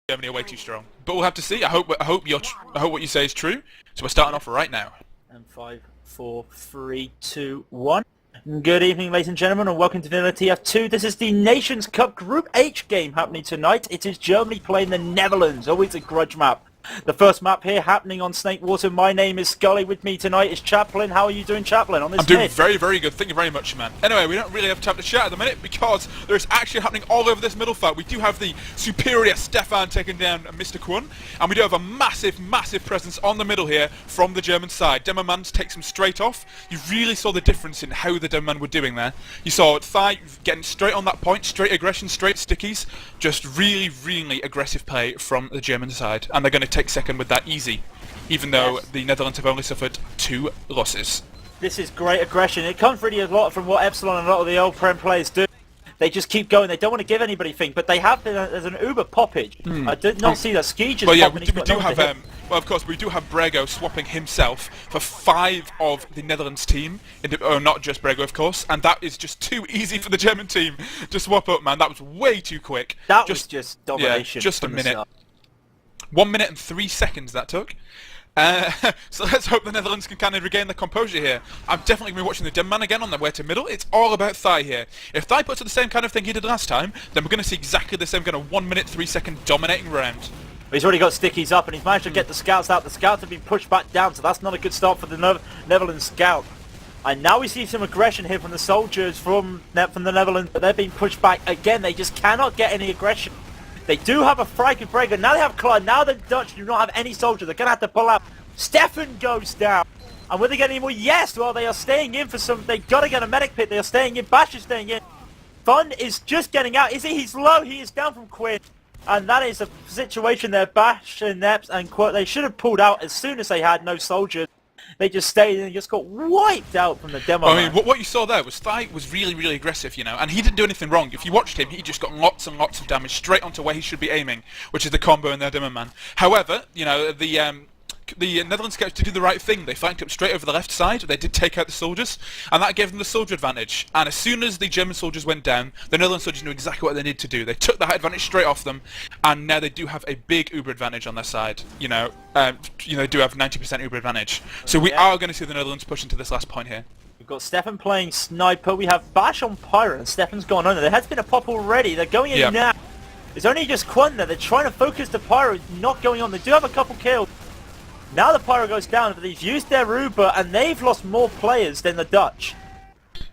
Germany are way too strong. But we'll have to see. I hope what you say is true. So we're starting off right now. And 5, 4, 3, 2, 1. Good evening, ladies and gentlemen, and welcome to VanillaTV2. This is the Nations Cup Group H game happening tonight. It is Germany playing the Netherlands. Always a grudge map. The first map here happening on Snakewater. My name is Skully. With me tonight is Chaplain. How are you doing, Chaplain, on this I'm doing mid? very, very good. Thank you very much, man. Anyway, we don't really have time to chat at the minute because there's actually happening all over this middle fight. We do have the superior Stefan taking down Mr. ThUn, and we do have a massive, massive presence on the middle here from the German side. Demourge takes him straight off. You really saw the difference in how the Demourge were doing there. You saw ThUn getting straight on that point, straight aggression, straight stickies. Just really, really aggressive play from the German side, and they're going to take second with that easy, even though the Netherlands have only suffered 2 losses. This is great aggression. It comes really a lot from what Epsilon and a lot of the old Prem players do. They just keep going. They don't want to give anybody thing, but they have there's an uber poppage. I did not see that skeej just yeah, popping. we do have well, of course, we do have Brego swapping himself for 5 of the Netherlands team, not just Brego, of course, and that is just too easy for the German team to swap up, man. That was way too quick. That was just domination. Yeah, just a minute. 1 minute and 3 seconds that took. So let's hope the Netherlands can kind of regain their composure here. I'm definitely going to be watching the Demourge again on their way to middle. It's all about ThUn here. If ThUn puts up the same kind of thing he did last time, then we're going to see exactly the same kind of 1 minute 3 second dominating round. He's already got stickies up and he's managed to get the scouts out. The scouts have been pushed back down, so that's not a good start for the Netherlands scout. And now we see some aggression here from the soldiers from the Netherlands, but they're being pushed back again. They just cannot get any aggression. They do have a frag with Brego. Now they have KLar. Now the Dutch do not have any soldiers. They're going to have to pull out. Stefan goes down. And will they get any more? Yes. Well, they are staying in for some. They've got to get a medic pit. They are staying in. Bash is staying in. ThUn is just getting out. Is he? He's low. He is down from Quinn. And that is a situation there. Bash and Neps and Quinn. They should have pulled out as soon as they had no soldiers. They just stayed and just got wiped out from the demo. I mean, what you saw there was ThUn was really, really aggressive, you know, and he didn't do anything wrong. If you watched him, he just got lots and lots of damage straight onto where he should be aiming, which is the combo in their demo man. However, you know, the Netherlands scouts did do the right thing. They flanked up straight over the left side. They did take out the soldiers, and that gave them the soldier advantage. And as soon as the German soldiers went down, the Netherlands soldiers knew exactly what they needed to do. They took that advantage straight off them, and now they do have a big uber advantage on their side. They do have 90% uber advantage. So we are going to see the Netherlands push into this last point here. We've got Stefan playing sniper. We have Bash on pyro, and Stefan's gone under. There has been a pop already. They're going in now. It's only just Quinn there. They're trying to focus the pyro, not going on. They do have a couple kills. Now the pyro goes down, but they've used their Uber, and they've lost more players than the Dutch.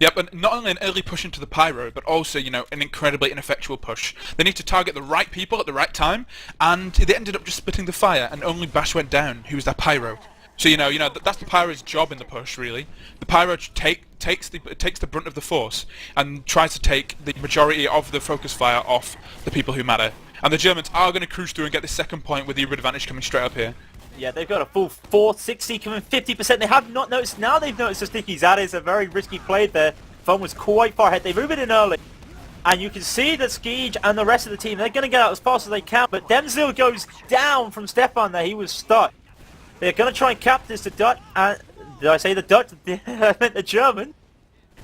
Yep, and not only an early push into the pyro, but also, you know, an incredibly ineffectual push. They need to target the right people at the right time, and they ended up just splitting the fire, and only Bash went down, who was their pyro. So, you know, that's the pyro's job in the push, really. The pyro takes the brunt of the force, and tries to take the majority of the focus fire off the people who matter. And the Germans are going to cruise through and get the second point with the Uber advantage coming straight up here. Yeah, they've got a full 460 coming 50%. They have not noticed. Now they've noticed the stickies. That is a very risky play there. ThUn was quite far ahead. They've Ubered in early. And you can see that skeej and the rest of the team, they're going to get out as fast as they can. But Dempsey goes down from Stefan there. He was stuck. They're going to try and cap this to Dutch. Did I say the Dutch? I meant the German.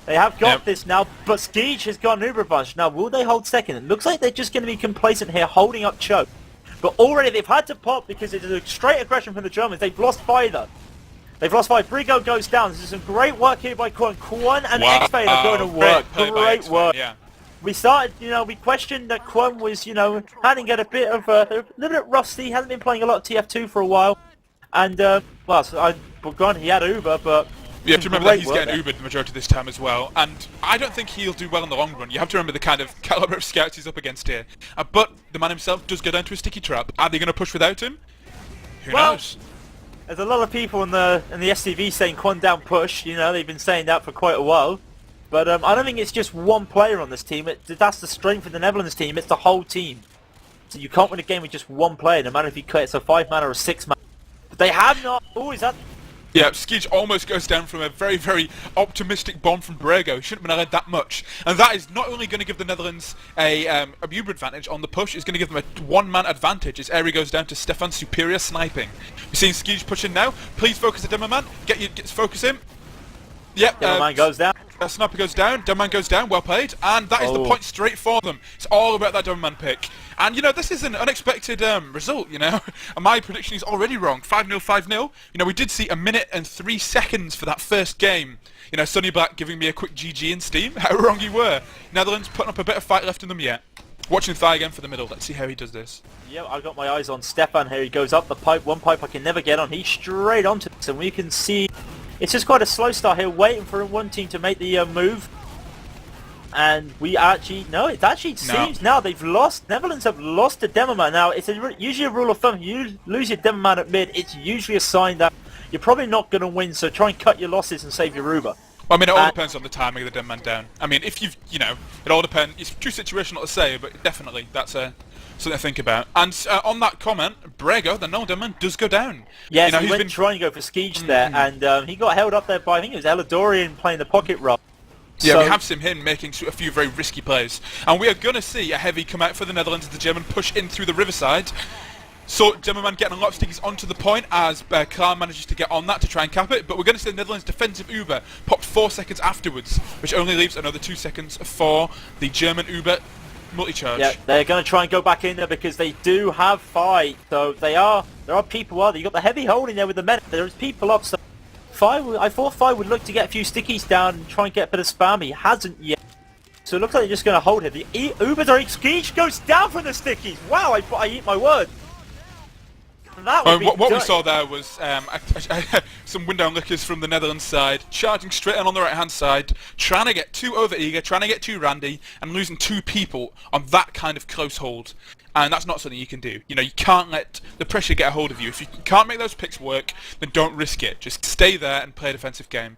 They have got this now, but skeej has got an Uber advantage. Now, will they hold second? It looks like they're just going to be complacent here, holding up choke. But already they've had to pop because it's a straight aggression from the Germans. They've lost 5 though. They've lost 5. Brego goes down. This is some great work here by Quinn. Quinn and Exfane are going to work. Great work. Yeah. We started, we questioned that Quinn was, having a bit of a little bit rusty. Hasn't been playing a lot of TF2 for a while. And, he had Uber, but... You have to remember that he's getting Ubered the majority of this time as well, and I don't think he'll do well in the long run. You have to remember the kind of caliber of scouts he's up against here. But the man himself does go down to a sticky trap. Are they going to push without him? Who knows? There's a lot of people in the SCV saying Quinn down push. They've been saying that for quite a while. But I don't think it's just one player on this team. That's the strength of the Netherlands team. It's the whole team. So you can't win a game with just one player, no matter if it's a 5-man or a 6-man. But they have not... Oh, is that... Yeah, skeej almost goes down from a very, very optimistic bomb from Brego. He shouldn't have been allowed that much. And that is not only going to give the Netherlands a Uber advantage on the push, it's going to give them a one-man advantage as Arie goes down to Stefan's superior sniping. You're seeing skeej pushing now. Please focus the demo man. Get focus him. Yep. Demo man goes down. That sniper goes down, Demourge goes down, well played, and that is the point straight for them. It's all about that Demourge pick. And, you know, this is an unexpected result, you know. And my prediction is already wrong. 5-0, 5-0. You know, we did see 1 minute and 3 seconds for that first game. You know, Sonny Black giving me a quick GG in Steam. How wrong you were. Netherlands putting up a bit of fight left in them yet. Watching ThUn again for the middle. Let's see how he does this. Yeah, I've got my eyes on Stefan here. He goes up the pipe. One pipe I can never get on. He's straight onto this, and we can see it's just quite a slow start here, waiting for one team to make the move. And we actually, no, it actually seems now they've lost, Netherlands have lost to Demourge. Now, it's usually a rule of thumb, you lose your Demourge at mid, it's usually a sign that you're probably not going to win, so try and cut your losses and save your Uber. Well, I mean, it all depends on the timing of the dead man down. I mean, if you've, you know, it all depends. It's too situational to say, but definitely that's something to think about. And on that comment, Brego, the no dead man, does go down. Yes, you know, he went trying to go for skeej there, and he got held up there by, I think it was Eledorian playing the pocket role. Yeah, we have seen him making a few very risky plays. And we are going to see a heavy come out for the Netherlands as the German push in through the riverside. So, Demourge getting a lot of stickies onto the point as KLar manages to get on that to try and cap it, but we're going to see the Netherlands' defensive Uber popped 4 seconds afterwards, which only leaves another 2 seconds for the German Uber multi-charge. Yeah, they're going to try and go back in there because they do have fight, so there are people out there. You got the heavy hole in there with the men, there's people up, so I thought ThUn would look to get a few stickies down and try and get a bit of spam, he hasn't yet. So it looks like they're just going to hold it. The Uber skeej goes down for the stickies, wow, I eat my word. What we saw there was some window lickers from the Netherlands side, charging straight in on the right hand side, trying to get too over eager, trying to get too randy, and losing 2 people on that kind of close hold. And that's not something you can do. You know, you can't let the pressure get a hold of you. If you can't make those picks work, then don't risk it. Just stay there and play a defensive game.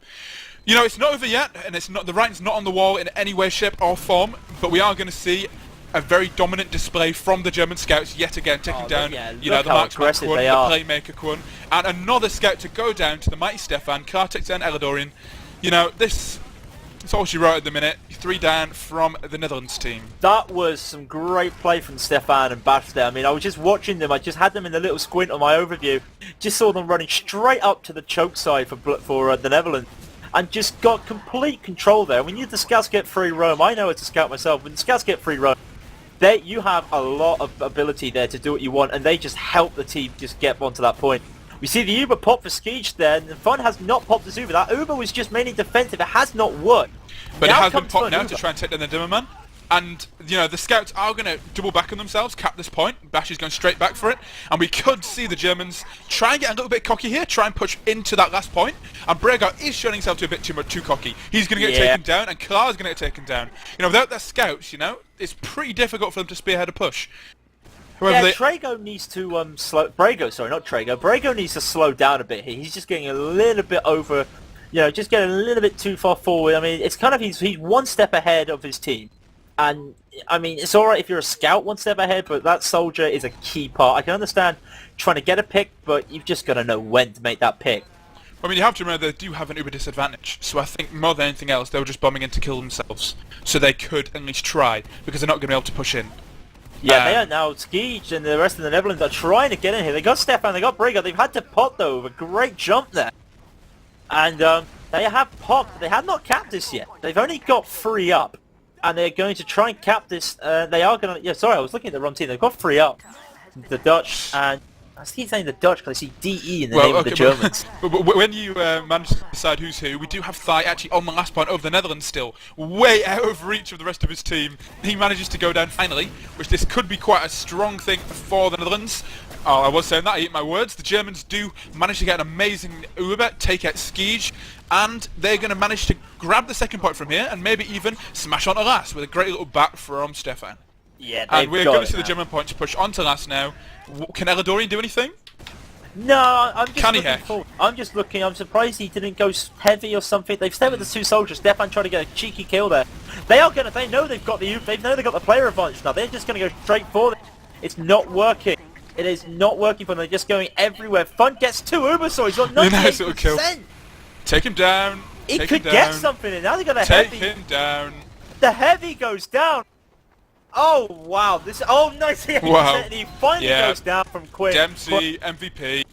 You know, it's not over yet, and it's not, the writing's not on the wall in any way, shape or form, but we are going to see a very dominant display from the German scouts yet again, taking down, you know, the marksman Kwon, the playmaker Kwon, and another scout to go down to the mighty Stefan. KLar takes down Eledorian. You know, that's all she wrote at the minute. 3 down from the Netherlands team. That was some great play from Stefan and Bash there. I mean, I was just watching them. I just had them in the little squint on my overview. Just saw them running straight up to the choke side for the Netherlands. And just got complete control there. When the scouts get free roam, I know it's a scout myself, when the scouts get free roam, you have a lot of ability there to do what you want, and they just help the team just get onto that point. We see the Uber pop for skeej there, and ThUn has not popped this Uber. That Uber was just mainly defensive, it has not worked. But now it has been popped now to try and take down the Demourge. And, you know, the scouts are going to double back on themselves, cap this point. Bash is going straight back for it. And we could see the Germans try and get a little bit cocky here, try and push into that last point. And Brego is showing himself to a bit too cocky. He's going to get taken down, and KLar is going to get taken down. You know, without their scouts, you know, it's pretty difficult for them to spearhead a push. However, Trego needs to Brego needs to slow down a bit here. He's just getting a little bit over, you know, just getting a little bit too far forward. I mean, it's kind of, he's 1 step ahead of his team. And, I mean, it's alright if you're a scout 1 step ahead, but that soldier is a key part. I can understand trying to get a pick, but you've just got to know when to make that pick. I mean, you have to remember they do have an Uber disadvantage, so I think more than anything else, they were just bombing in to kill themselves. So they could at least try, because they're not going to be able to push in. Yeah, they are now. Skeej and the rest of the Netherlands are trying to get in here. They got Stefan, they got Brego. They've had to pot, though, with a great jump there. And they have popped. They have not capped this yet. They've only got 3 up. And they're going to try and cap this. They are going to... Yeah, sorry, I was looking at the wrong team. They've got 3 up. The Dutch, and... I keep saying the Dutch because I see DE in the name of the Germans. But when you manage to decide who's who, we do have ThUn actually on the last point of the Netherlands still, way out of reach of the rest of his team. He manages to go down finally, which this could be quite a strong thing for the Netherlands. Oh, I was saying that, I eat my words. The Germans do manage to get an amazing Uber, take out skeej, and they're going to manage to grab the second point from here and maybe even smash onto last with a great little bat from Stefan. Yeah, and we're going to see the German points push onto last now. Can Eledorian do anything? No, I'm just looking. I'm surprised he didn't go heavy or something. They've stayed with the 2 soldiers. Stefan trying to get a cheeky kill there. They know they've got the player advantage now. They're just going to go straight for it. It's not working. It is not working for them. They're just going everywhere. ThUn gets 2 Uber, so he's got 98%. Take him down. He could get something in. Now they got a heavy. Take him down. The heavy goes down. Oh wow! Nice! Wow. He finally goes down from Quick. Dempsey MVP.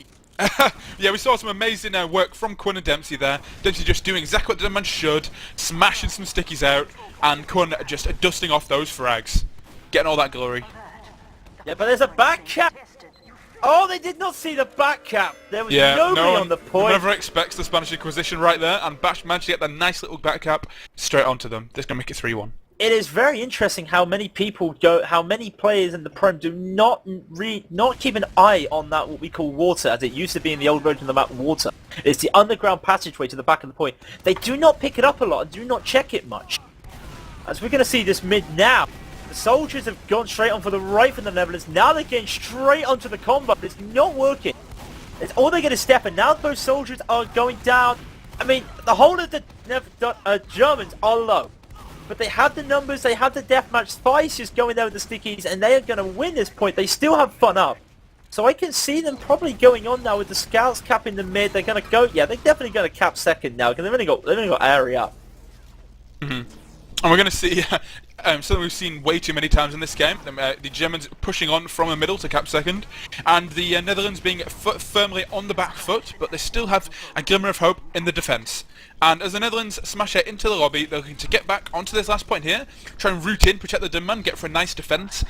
Yeah, we saw some amazing work from Quinn and Dempsey there. Dempsey just doing exactly what the man should, smashing some stickies out, and Quinn just dusting off those frags. Getting all that glory. Yeah, but there's a back cap. Oh, they did not see the back cap. There was nobody on the point. Never expects the Spanish Inquisition right there, and Bash managed to get that nice little back cap straight onto them. This is going to make it 3-1. It is very interesting how many players in the Prem do not keep an eye on that what we call water, as it used to be in the old version of the map, water. It's the underground passageway to the back of the point. They do not pick it up a lot and do not check it much. As we're going to see this mid now, the soldiers have gone straight on for the right from the Netherlands. Now they're getting straight onto the combat, but it's not working. It's all they get is Stefan. Now both soldiers are going down. I mean, the whole of the Germans are low. But they have the numbers, they have the deathmatch. Spice just going there with the stickies, and they are going to win this point. They still have fun up. So I can see them probably going on now with the scouts capping the mid. They're going to go, yeah, they're definitely going to cap second now, because they've only got Arie up. And we're going to see something we've seen way too many times in this game. The Germans pushing on from the middle to cap second, and the Netherlands being firmly on the back foot, but they still have a glimmer of hope in the defence. And as the Netherlands smash it into the lobby, they're looking to get back onto this last point here, try and root in, protect the Dimman, get for a nice defence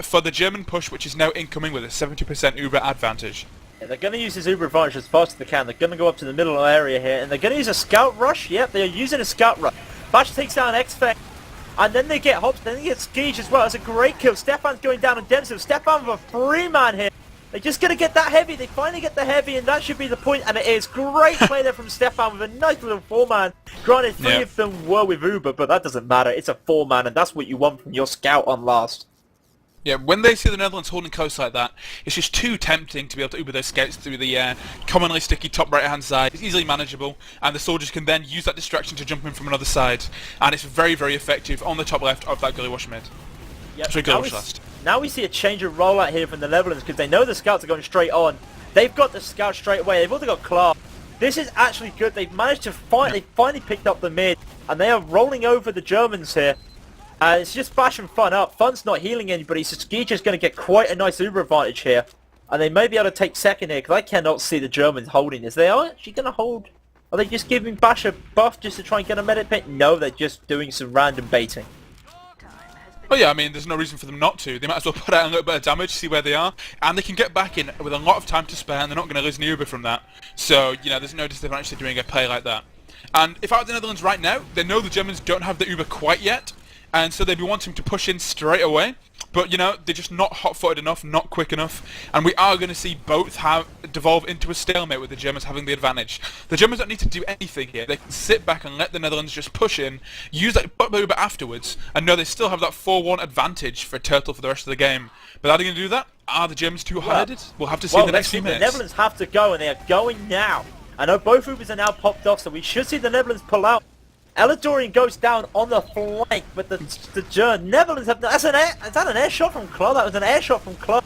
for the German push, which is now incoming with a 70% Uber advantage. Yeah, they're going to use this Uber advantage as fast as they can. They're going to go up to the middle area here, and they're going to use a scout rush. Yep, they're using a scout rush. Bash takes down Exfane, and then they get Hobbs, then they get Skeej as well. That's a great kill. Stefan's going down on Dempsey. Stefan with a 3-man here. They're just going to get that heavy. They finally get the heavy, and that should be the point. And it is great play there from Stefan with a nice little 4-man. Granted, 3 of them were with Uber, but that doesn't matter. It's a 4-man, and that's what you want from your scout on last. Yeah, when they see the Netherlands holding close like that, it's just too tempting to be able to Uber those scouts through the commonly sticky top right-hand side. It's easily manageable, and the soldiers can then use that distraction to jump in from another side. And it's very, very effective on the top left of that Gullywash mid. Yep. So Gullywash last. Now we see a change of rollout here from the Netherlands, because they know the scouts are going straight on. They've got the scouts straight away. They've also got KLar. This is actually good. They've managed to they finally picked up the mid, and they are rolling over the Germans here. It's just bashing ThUn up. ThUn's not healing anybody, so skeej is going to get quite a nice Uber advantage here. And they may be able to take second here, because I cannot see the Germans holding this. They are actually going to hold. Are they just giving Bash a buff just to try and get a medic pit? No, they're just doing some random baiting. Well, yeah, I mean, there's no reason for them not to. They might as well put out a little bit of damage, see where they are, and they can get back in with a lot of time to spare, and they're not going to lose an Uber from that. So, you know, there's no disadvantage to doing a play like that. And if I were the Netherlands right now, they know the Germans don't have the Uber quite yet, and so they'd be wanting to push in straight away. But, you know, they're just not hot-footed enough, not quick enough, and we are going to see both devolve into a stalemate with the Germans having the advantage. The Germans don't need to do anything here. They can sit back and let the Netherlands just push in, use that Uber afterwards, and know they still have that 4-1 advantage for Turtle for the rest of the game. But are they going to do that? Are the Germans too hard-headed? We'll have to see in the next few minutes. The Netherlands have to go, and they are going now. I know both Ubers are now popped off, so we should see the Netherlands pull out. Eledorian goes down on the flank, but the Netherlands have... Is that an air shot from KLar? That was an air shot from KLar.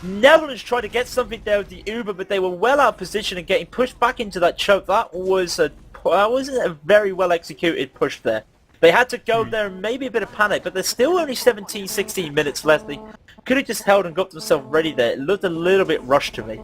Netherlands tried to get something there with the Uber, but they were well out of position and getting pushed back into that choke. That wasn't a very well executed push there. They had to go there and maybe a bit of panic, but there's still only 17, 16 minutes left. They could have just held and got themselves ready there. It looked a little bit rushed to me.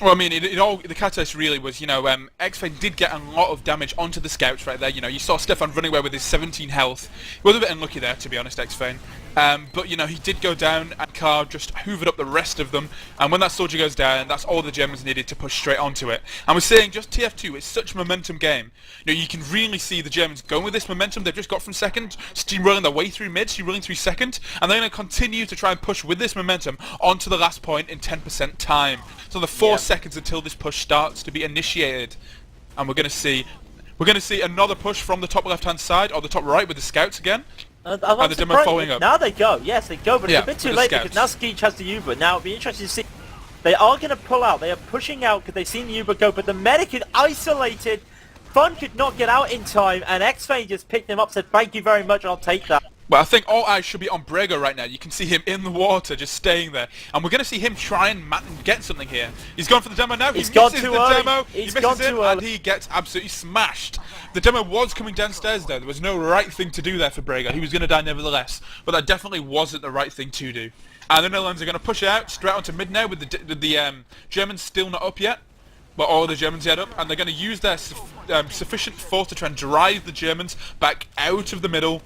Well, I mean, the catalyst really was, you know, Exfane did get a lot of damage onto the scouts right there. You know, you saw Stefan running away with his 17 health. He was a bit unlucky there, to be honest, Exfane. But, you know, he did go down, and KLar just hoovered up the rest of them. And when that soldier goes down, that's all the Germans needed to push straight onto it. And we're saying just TF2 is such a momentum game. You know, you can really see the Germans going with this momentum they've just got from second, steamrolling their way through mid, steamrolling through second, and they're going to continue to try and push with this momentum onto the last point in 10% time. So the 4 seconds until this push starts to be initiated, and we're going to see another push from the top left-hand side or the top right with the scouts again. And the demo following up. Now they go, yes they go, but it's a bit too late because now Skeej has the Uber. Now it'll be interesting to see. They are going to pull out. They are pushing out because they've seen the Uber go, but the medic is isolated. ThUn could not get out in time, and Exfane just picked him up, said thank you very much, I'll take that. Well, I think all eyes should be on Brego right now. You can see him in the water, just staying there. And we're going to see him try and get something here. He's gone for the demo now. He's he gone misses too the early. demo. He's he gone misses it, too early. and he gets absolutely smashed. The demo was coming downstairs, though. There was no right thing to do there for Brego. He was going to die nevertheless. But that definitely wasn't the right thing to do. And the Netherlands are going to push it out straight onto mid now with the Germans still not up yet. But all the Germans head up, and they're going to use their sufficient force to try and drive the Germans back out of the middle.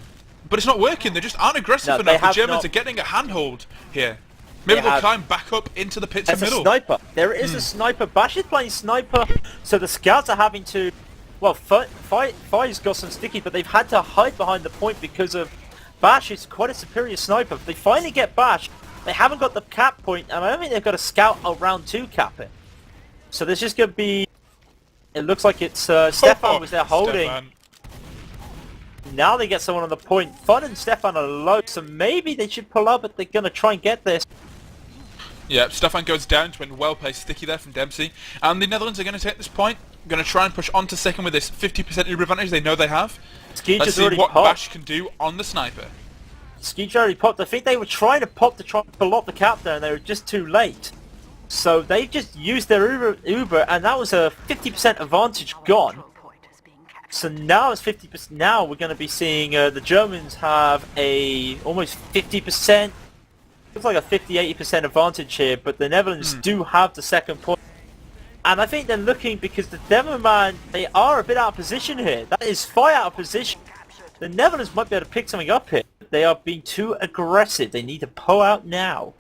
But it's not working. They just aren't aggressive enough. The Germans are getting a handhold here. Maybe they'll climb back up into the pits in the middle. There's a sniper. There is a sniper. Bash is playing sniper, so the scouts are having to... Well, Fire's got some sticky, but they've had to hide behind the point because of... Bash is quite a superior sniper. If they finally get Bash, they haven't got the cap point, and I don't think they've got a scout around to cap it. So there's just going to be... It looks like it's Stefan was there holding. Stefan. Now they get someone on the point. ThUn and Stefan are low, so maybe they should pull up, but they're going to try and get this. Yeah, Stefan goes down to a well-placed sticky there from Dempsey. And the Netherlands are going to take this point. Going to try and push on to second with this 50% Uber advantage they know they have. Skeej Let's has see already what popped. Bash can do on the sniper. Skeej already popped. I think they were trying to pop to try and pull up the cap there, and they were just too late. So they just used their Uber, and that was a 50% advantage gone. So now it's 50%. Now we're going to be seeing the Germans have a almost 50%. Looks like a 50-80% advantage here, but the Netherlands do have the second point. And I think they're looking because the Demourge, they are a bit out of position here. That is fire out of position. The Netherlands might be able to pick something up here. They are being too aggressive. They need to pull out now.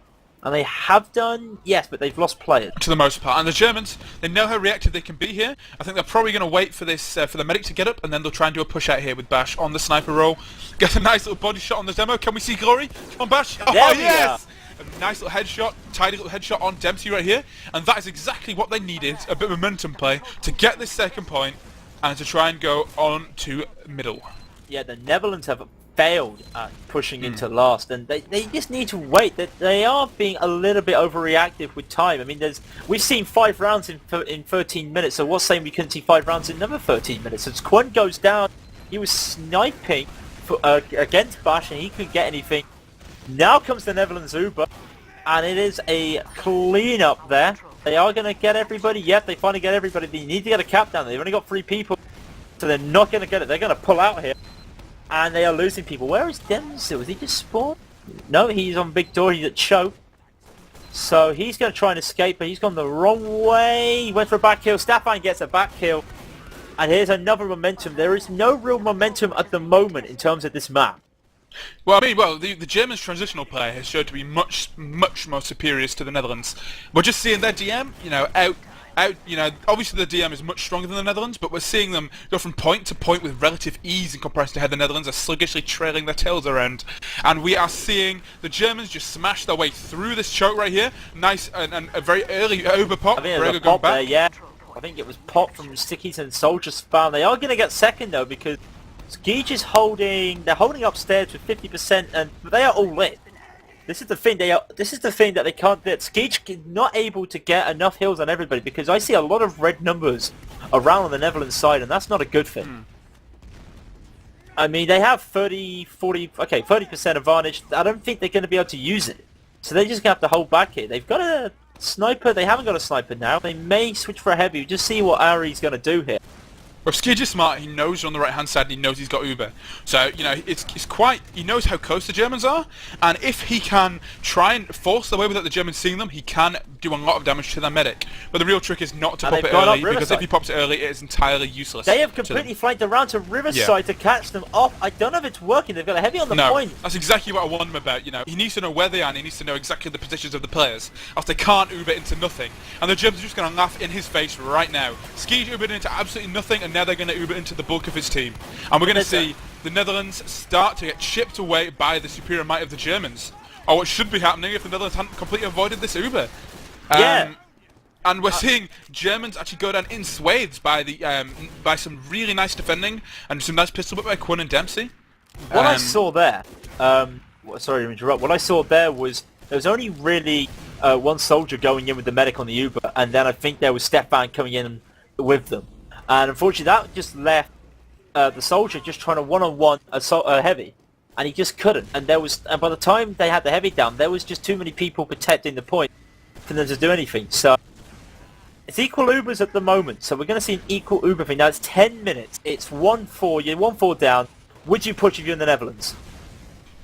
And they have done, yes, but they've lost players. To the most part. And the Germans, they know how reactive they can be here. I think they're probably going to wait for this, for the medic to get up, and then they'll try and do a push out here with Bash on the sniper roll. Get a nice little body shot on the demo. Can we see glory? Come on, Bash. Oh, yes! A nice little headshot, tidy little headshot on Dempsey right here. And that is exactly what they needed, a bit of momentum play, to get this second point and to try and go on to middle. Yeah, the Netherlands have failed at pushing into last, and they just need to wait. They are being a little bit overreactive with time. I mean, we've seen 5 rounds in 13 minutes, so what's saying we couldn't see 5 rounds in another 13 minutes? As Quan goes down, he was sniping against Bash, and he couldn't get anything. Now comes the Netherlands Uber, and it is a clean-up there. They are going to get everybody. Yep, they finally get everybody. They need to get a cap down. They've only got 3 people, so they're not going to get it. They're going to pull out here. And they are losing people. Where is Dempsey? Was he just spawned? No, he's on big door. He's at choke. So he's going to try and escape, but he's gone the wrong way. He went for a back kill. Stefan gets a back kill. And here's another momentum. There is no real momentum at the moment in terms of this map. Well, I mean, the Germans' transitional play has showed to be much more superior to the Netherlands. We're just seeing their DM, obviously the DM is much stronger than the Netherlands, but we're seeing them go from point to point with relative ease in comparison to how the Netherlands are sluggishly trailing their tails around. And we are seeing the Germans just smash their way through this choke right here. Nice and a very early over pop. I think there's a pop there, yeah. I think it was pop from Stickies and Soldier spam. They are going to get second though because Skeej is they're holding upstairs with 50%, and they are all lit. This is the thing. This is the thing that they can't get. Skeej is not able to get enough heals on everybody because I see a lot of red numbers around on the Netherlands side, and that's not a good thing. I mean, they have 30% advantage. I don't think they're going to be able to use it, so they're just going to have to hold back here. They've got a sniper. They haven't got a sniper now. They may switch for a heavy. Just see what Arie's going to do here. Well, Skeej is smart. He knows you're on the right-hand side, and he knows he's got Uber. So, it's quite... He knows how close the Germans are, and if he can try and force their way without the Germans seeing them, he can do a lot of damage to their medic. But the real trick is not to pop it early, because if he pops it early, it is entirely useless. They have completely flanked around to Riverside to catch them off. I don't know if it's working. They've got a heavy on the point. That's exactly what I warned him about. He needs to know where they are, and he needs to know exactly the positions of the players, else they can't Uber into nothing. And the Germans are just going to laugh in his face right now. Skeej Ubered into absolutely nothing, and now they're going to Uber into the bulk of his team. And we're going to see the Netherlands start to get chipped away by the superior might of the Germans. Or what should be happening if the Netherlands hadn't completely avoided this Uber. And we're seeing Germans actually go down in swathes by by some really nice defending and some nice pistol whip by Quan and Dempsey. What I saw there, sorry to interrupt, what I saw there was only really one soldier going in with the medic on the Uber, and then I think there was Stefan coming in with them. And unfortunately that just left the soldier just trying to one-on-one a heavy. and he just couldn't. And by the time they had the heavy down, there was just too many people protecting the point for them to do anything. So it's equal Ubers at the moment. So we're going to see an equal Uber thing. Now it's 10 minutes. It's 1-4. You're 1-4 down. Would you push if you're in the Netherlands?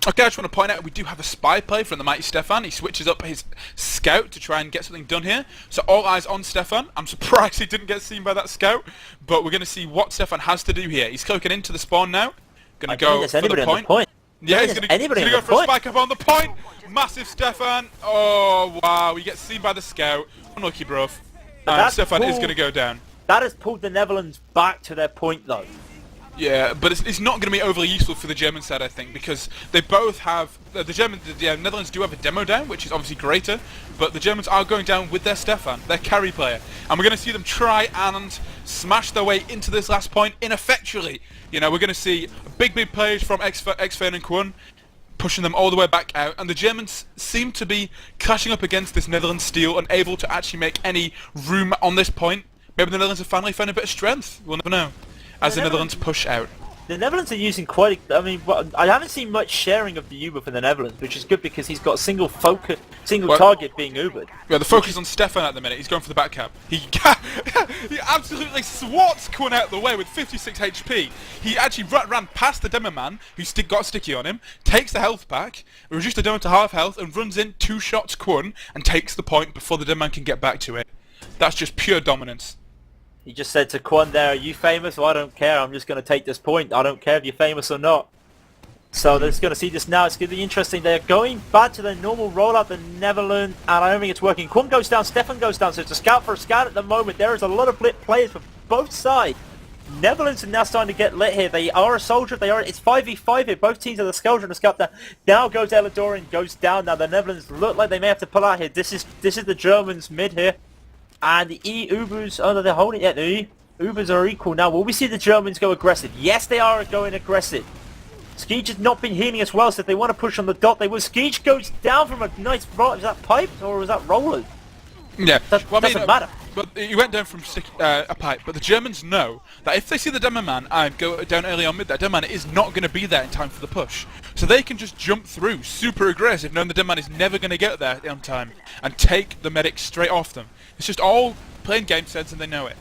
Okay, I just want to point out we do have a spy play from the mighty Stefan. He switches up his scout to try and get something done here. So all eyes on Stefan. I'm surprised he didn't get seen by that scout, but we're going to see what Stefan has to do here. He's clicking into the spawn now. Going to go for the point. Yeah, he's going to go for a spike up on the point. Massive Stefan. Oh, wow. He gets seen by the scout. Unlucky, bruv. And Stefan is going to go down. That has pulled the Netherlands back to their point, though. Yeah, but it's not going to be overly useful for the German side, I think, because they both have the Netherlands do have a demo down, which is obviously greater, but the Germans are going down with their Stefan, their carry player, and we're going to see them try and smash their way into this last point ineffectually. You know, we're going to see big plays from Exfane and ThUn, pushing them all the way back out, and the Germans seem to be crashing up against this Netherlands steel, unable to actually make any room on this point. Maybe the Netherlands have finally found a bit of strength. We'll never know. As the Netherlands push out. The Netherlands are using quite I haven't seen much sharing of the Uber from the Netherlands, which is good because he's got a single target being Ubered. Yeah, the focus is on Stefan at the minute. He's going for the back cap. He absolutely swats ThUn out the way with 56 HP. He actually ran past the demo man, who got sticky on him, takes the health back, reduced the demo to half health, and runs in 2 shots ThUn, and takes the point before the demo man can get back to it. That's just pure dominance. He just said to ThUn there, are you famous? Well, I don't care, I'm just going to take this point. I don't care if you're famous or not. So they're just going to see this now. It's going to be interesting. They're going back to their normal rollout, the Netherlands, and I don't think it's working. ThUn goes down, Stefan goes down, so it's a scout for a scout at the moment. There is a lot of players for both sides. Netherlands are now starting to get lit here. They are a soldier. It's 5v5 here. Both teams are the soldier and the scout down. Now goes Eledorian, goes down. Now the Netherlands look like they may have to pull out here. This is the Germans mid here. And the Ubers, oh no, they're holding it. The Ubers are equal now. Will we see the Germans go aggressive? Yes, they are going aggressive. Skeej has not been healing as well, so if they want to push on the dot, they will. Skeej goes down from a nice roll. Is that pipe or was that roller? Yeah, Doesn't matter. But he went down from a pipe. But the Germans know that if they see the demo man and go down early on mid, that demo man is not going to be there in time for the push. So they can just jump through super aggressive, knowing the demo man is never going to get there on time, and take the medic straight off them. It's just all playing game sense, and they know it.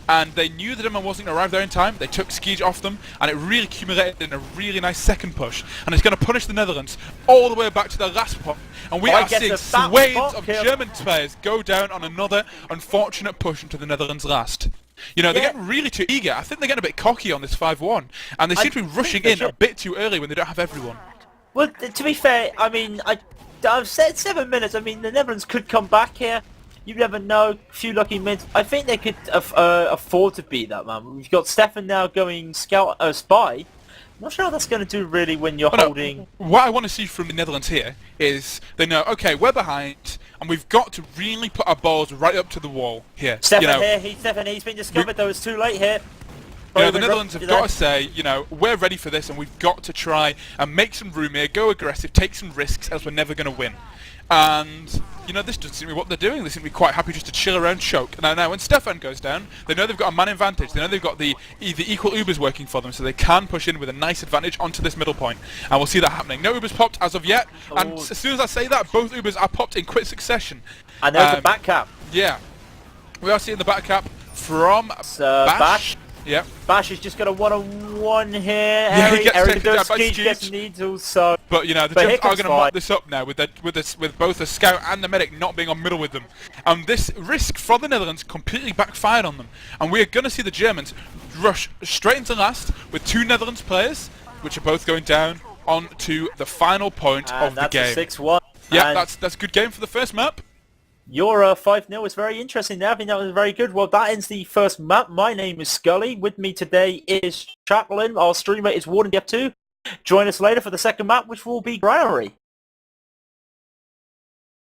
And they knew the demo wasn't going to arrive there in time. They took Skeej off them, and it really accumulated in a really nice second push. And it's going to punish the Netherlands all the way back to their last point. And we are seeing swathes of German players go down on another unfortunate push into the Netherlands last. You know, they're getting really too eager. I think they're getting a bit cocky on this 5-1. And they seem to be rushing in a bit too early when they don't have everyone. Well, to be fair, I mean, I've said 7 minutes. I mean, the Netherlands could come back here. You never know. A few lucky minutes. I think they could afford to beat that, man. We've got Stefan now going spy. I'm not sure how that's going to do really when you're holding... No. What I want to see from the Netherlands here is they know, okay, we're behind, and we've got to really put our balls right up to the wall here. Stefan here. He's been discovered, though. It's too late here. You know, the Netherlands have got to say, you know, we're ready for this, and we've got to try and make some room here, go aggressive, take some risks, else we're never going to win. And, you know, this doesn't seem to be what they're doing. They seem to be quite happy just to chill around, choke. Now, when Stefan goes down, they know they've got a man advantage. They know they've got the equal Ubers working for them, so they can push in with a nice advantage onto this middle point. And we'll see that happening. No Ubers popped as of yet, and as soon as I say that, both Ubers are popped in quick succession. And there's the back cap. Yeah. We are seeing the back cap from Bash. Yeah. Bash has just got a one-on-one here. Yeah, Arie he Skeej gets needles, so... But, you know, the Germans are going to mop this up now with both the scout and the medic not being on middle with them. And this risk from the Netherlands completely backfired on them. And we're going to see the Germans rush straight into last with 2 Netherlands players, which are both going down onto the final point of the game. That's a 6-1. Yeah, that's a good game for the first map. Your 5-0 was very interesting there. I think that was very good. Well, that ends the first map. My name is Skully. With me today is Chaplain. Our streamer is Warden TF2. Join us later for the second map, which will be Arie.